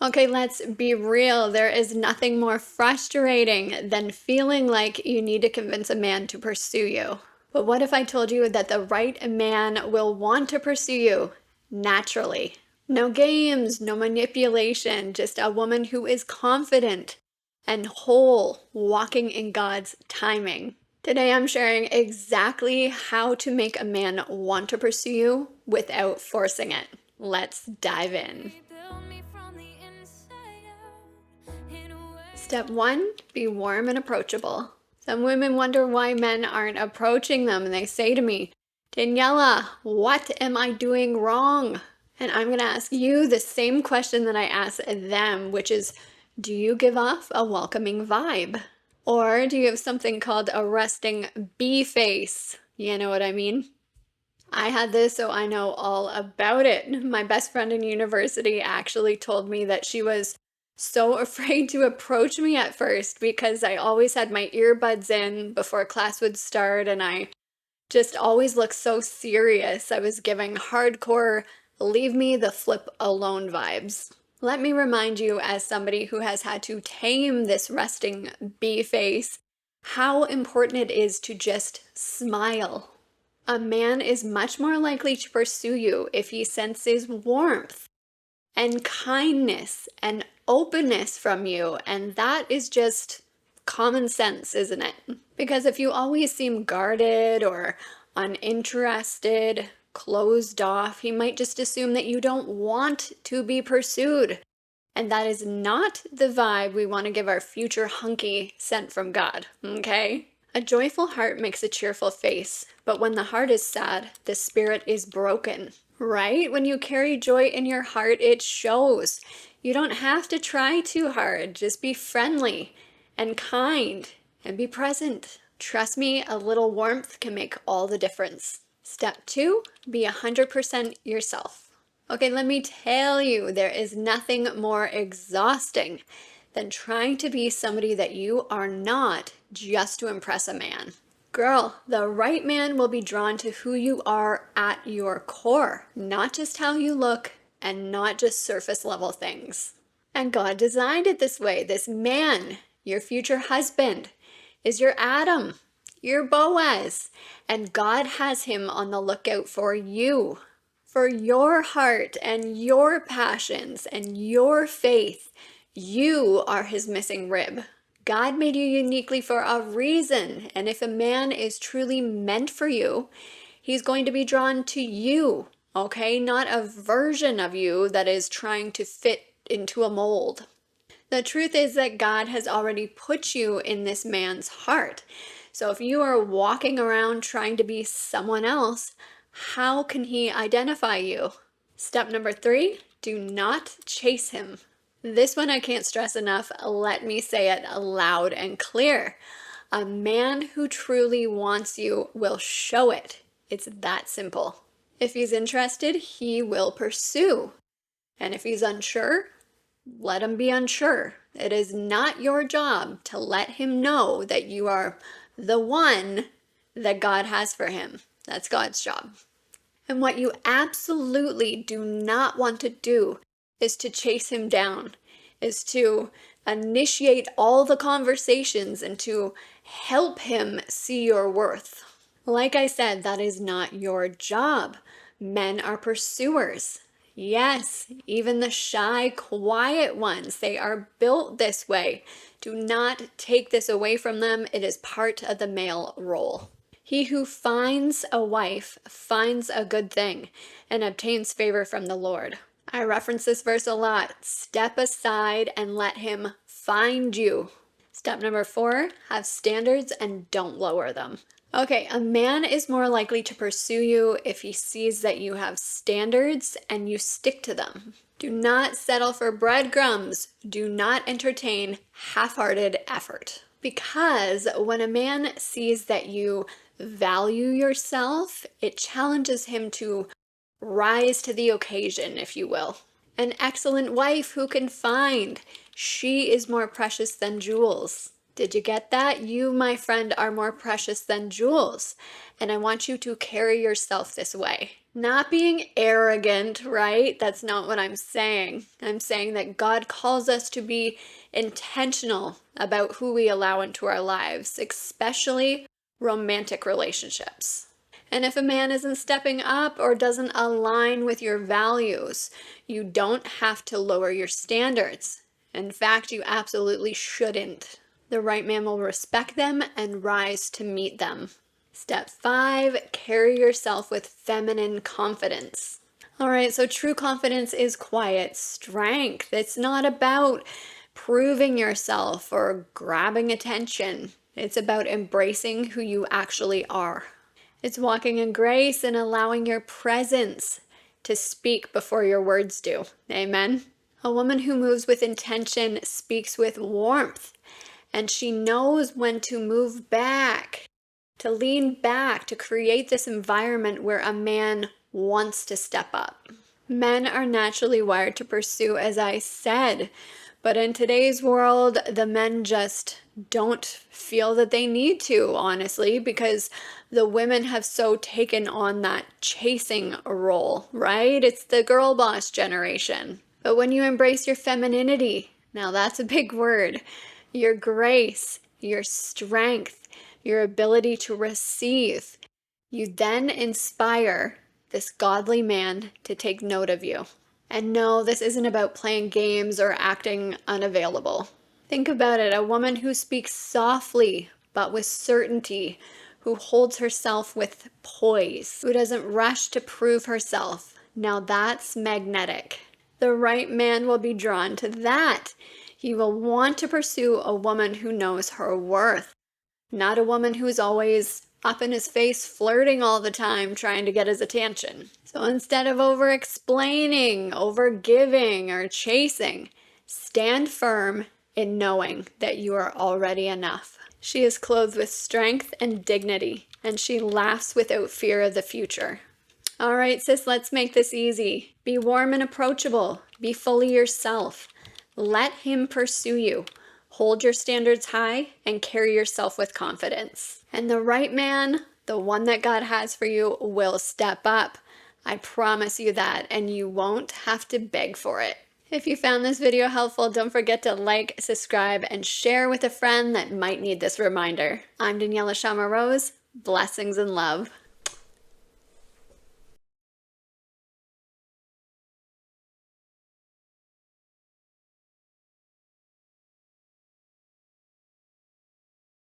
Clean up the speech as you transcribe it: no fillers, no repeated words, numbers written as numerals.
Okay, let's be real. There is nothing more frustrating than feeling like you need to convince a man to pursue you. But what if I told you that the right man will want to pursue you naturally? No games, no manipulation, just a woman who is confident and whole, walking in God's timing. Today, I'm sharing exactly how to make a man want to pursue you without forcing it. Let's dive in. Step one, be warm and approachable. Some women wonder why men aren't approaching them, and they say to me, Daniela, what am I doing wrong? And I'm going to ask you the same question that I asked them, which is, do you give off a welcoming vibe? Or do you have something called a resting bee face? You know what I mean? I had this, so I know all about it. My best friend in university actually told me that she was so afraid to approach me at first because I always had my earbuds in before class would start and I just always looked so serious. I was giving hardcore, leave me the flip alone vibes. Let me remind you, as somebody who has had to tame this resting bee face, how important it is to just smile. A man is much more likely to pursue you if he senses warmth and kindness and openness from you. And that is just common sense, isn't it? Because if you always seem guarded or uninterested, closed off, he might just assume that you don't want to be pursued. And that is not the vibe we want to give our future hunky sent from God, okay? A joyful heart makes a cheerful face, but when the heart is sad, the spirit is broken. Right? When you carry joy in your heart, it shows. You don't have to try too hard. Just be friendly and kind and be present. Trust me, a little warmth can make all the difference. Step two, be 100% yourself. Okay, let me tell you, there is nothing more exhausting than trying to be somebody that you are not just to impress a man. Girl, the right man will be drawn to who you are at your core, not just how you look and not just surface level things. And God designed it this way. This man, your future husband, is your Adam, your Boaz, and God has him on the lookout for you, for your heart and your passions and your faith. You are his missing rib. God made you uniquely for a reason, and if a man is truly meant for you, he's going to be drawn to you, okay? Not a version of you that is trying to fit into a mold. The truth is that God has already put you in this man's heart. So if you are walking around trying to be someone else, how can he identify you? Step number three, do not chase him. This one I can't stress enough. Let me say it loud and clear. A man who truly wants you will show it. It's that simple. If he's interested, he will pursue. And if he's unsure, let him be unsure. It is not your job to let him know that you are the one that God has for him. That's God's job. And what you absolutely do not want to do is to chase him down, is to initiate all the conversations and to help him see your worth. Like I said, that is not your job. Men are pursuers. Yes, even the shy, quiet ones, they are built this way. Do not take this away from them. It is part of the male role. He who finds a wife finds a good thing and obtains favor from the Lord. I reference this verse a lot. Step aside and let him find you. Step number four, have standards and don't lower them. Okay, a man is more likely to pursue you if he sees that you have standards and you stick to them. Do not settle for breadcrumbs. Do not entertain half-hearted effort. Because when a man sees that you value yourself, it challenges him to rise to the occasion, if you will. An excellent wife who can find, she is more precious than jewels. Did you get that? You, my friend, are more precious than jewels. And I want you to carry yourself this way. Not being arrogant, right? That's not what I'm saying. I'm saying that God calls us to be intentional about who we allow into our lives, especially romantic relationships. And if a man isn't stepping up or doesn't align with your values, you don't have to lower your standards. In fact, you absolutely shouldn't. The right man will respect them and rise to meet them. Step 5, carry yourself with feminine confidence. All right, so true confidence is quiet strength. It's not about proving yourself or grabbing attention. It's about embracing who you actually are. It's walking in grace and allowing your presence to speak before your words do. Amen? A woman who moves with intention speaks with warmth, and she knows when to move back, to lean back, to create this environment where a man wants to step up. Men are naturally wired to pursue, as I said, but in today's world, the men just don't feel that they need to, honestly, because the women have so taken on that chasing role, right? It's the girl boss generation. But when you embrace your femininity, now that's a big word, your grace, your strength, your ability to receive, you then inspire this godly man to take note of you. And no, this isn't about playing games or acting unavailable. Think about it, a woman who speaks softly but with certainty, who holds herself with poise, who doesn't rush to prove herself. Now that's magnetic. The right man will be drawn to that. He will want to pursue a woman who knows her worth, not a woman who's always up in his face, flirting all the time, trying to get his attention. So instead of over-explaining, over-giving, or chasing, stand firm in knowing that you are already enough. She is clothed with strength and dignity, and she laughs without fear of the future. All right, sis, let's make this easy. Be warm and approachable. Be fully yourself. Let him pursue you. Hold your standards high and carry yourself with confidence. And the right man, the one that God has for you, will step up. I promise you that, and you won't have to beg for it. If you found this video helpful, don't forget to like, subscribe, and share with a friend that might need this reminder. I'm Daniela Shama Rose. Blessings and love.